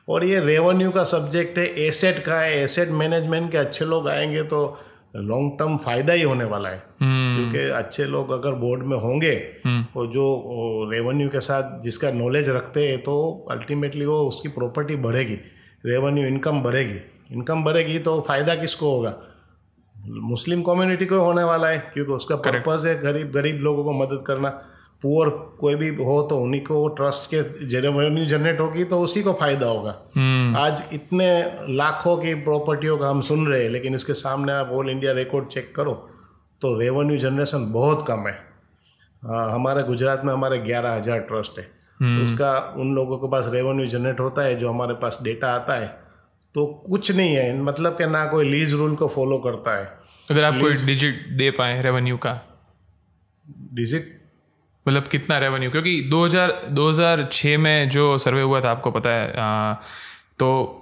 और ये रेवेन्यू का सब्जेक्ट है, एसेट का है, एसेट मैनेजमेंट के अच्छे लोग आएंगे तो लॉन्ग टर्म फायदा ही होने वाला है। क्योंकि अच्छे लोग अगर बोर्ड में होंगे तो जो रेवेन्यू के साथ जिसका नॉलेज रखते हैं तो अल्टीमेटली वो उसकी प्रॉपर्टी बढ़ेगी, रेवेन्यू इनकम बढ़ेगी तो फायदा किसको होगा? मुस्लिम कम्युनिटी को होने वाला है, क्योंकि उसका पर्पस है गरीब लोगों को मदद करना। पुअर कोई भी हो तो उन्हीं को ट्रस्ट के रेवेन्यू जनरेट होगी तो उसी को फायदा होगा। आज इतने लाखों की प्रॉपर्टियों का हम सुन रहे हैं, लेकिन इसके सामने आप ऑल इंडिया रिकॉर्ड चेक करो तो रेवेन्यू जनरेशन बहुत कम है। हमारे गुजरात में हमारे 11,000 ट्रस्ट है, उसका उन लोगों के पास रेवेन्यू जनरेट होता है जो हमारे पास डेटा आता है तो कुछ नहीं है। मतलब कि ना कोई लीज रूल को फॉलो करता है। अगर आप कोई डिजिट दे पाए रेवेन्यू का, डिजिट मतलब कितना रेवेन्यू, क्योंकि 2006 में जो सर्वे हुआ था आपको पता है, तो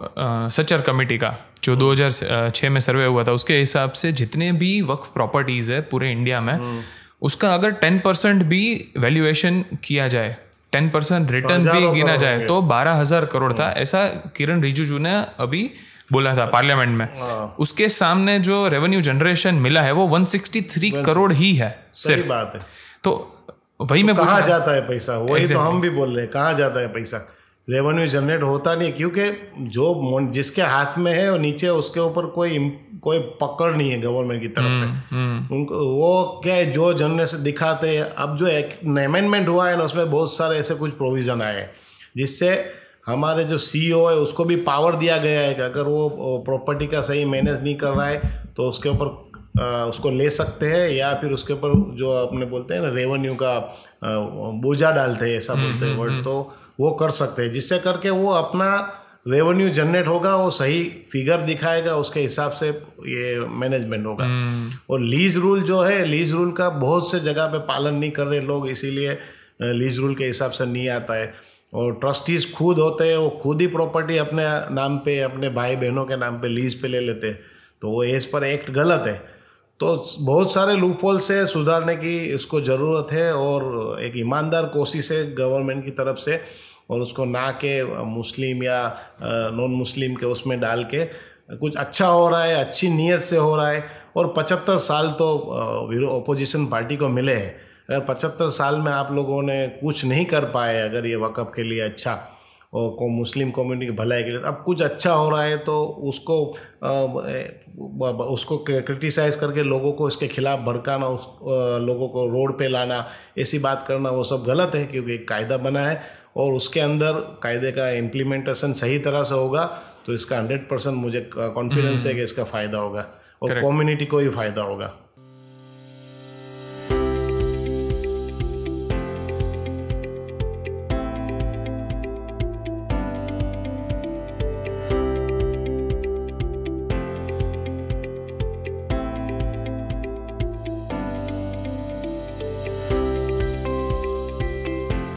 सच्चर कमेटी का जो 2006 में सर्वे हुआ था उसके हिसाब से जितने भी वक्फ प्रॉपर्टीज़ है पूरे इंडिया में उसका अगर 10% भी वैल्यूएशन किया जाए, 10% रिटर्न भी गिना जाए तो 12,000 करोड़ था, ऐसा किरण रिजिजू ने अभी बोला था पार्लियामेंट में। उसके सामने जो रेवेन्यू जनरेशन मिला है वो 163 करोड़ ही है सिर्फ। बात है तो वही मैं कहाँ जाता है पैसा? वही तो हम भी बोल रहे हैं, कहाँ जाता है पैसा? रेवेन्यू जनरेट होता नहीं, क्योंकि जो जिसके हाथ में है और नीचे उसके ऊपर कोई पकड़ नहीं है गवर्नमेंट की तरफ से। उनको वो क्या है, जो जनरेशन दिखाते हैं। अब जो अमेंडमेंट हुआ है ना उसमें बहुत सारे ऐसे कुछ प्रोविजन आए हैं जिससे हमारे जो CEO है उसको भी पावर दिया गया है कि अगर वो प्रॉपर्टी का सही मैनेज नहीं कर रहा है तो उसके ऊपर उसको ले सकते हैं, या फिर उसके ऊपर जो अपने बोलते हैं ना रेवेन्यू का बोझा डालते हैं, ऐसा बोलते हैं वर्ड, तो वो कर सकते हैं, जिससे करके वो अपना रेवेन्यू जनरेट होगा, वो सही फिगर दिखाएगा, उसके हिसाब से ये मैनेजमेंट होगा। और लीज रूल जो है, लीज रूल का बहुत से जगह पे पालन नहीं कर रहे लोग, इसीलिए लीज रूल के हिसाब से नहीं आता है। और ट्रस्टीज खुद होते हैं, वो खुद ही प्रॉपर्टी अपने नाम पे, अपने भाई बहनों के नाम पे लीज पे ले लेते हैं, तो वो एज पर एक्ट गलत है। तो बहुत सारे लूपहोल से सुधारने की इसको ज़रूरत है और एक ईमानदार कोशिश है गवर्नमेंट की तरफ से, और उसको ना के मुस्लिम या नॉन मुस्लिम के उसमें डाल के कुछ अच्छा हो रहा है, अच्छी नीयत से हो रहा है। और 75 साल तो अपोजिशन पार्टी को मिले हैं। अगर 75 साल में आप लोगों ने कुछ नहीं कर पाए, अगर ये वक़्फ़ के लिए अच्छा और को मुस्लिम कम्युनिटी की भलाई के लिए, अब कुछ अच्छा हो रहा है तो उसको क्रिटिसाइज़ करके लोगों को इसके खिलाफ भड़काना, लोगों को रोड पे लाना, ऐसी बात करना, वो सब गलत है। क्योंकि एक कायदा बना है और उसके अंदर कायदे का इम्प्लीमेंटेशन सही तरह से होगा तो इसका 100% मुझे कॉन्फिडेंस है कि इसका फ़ायदा होगा और कम्युनिटी को ही फ़ायदा होगा।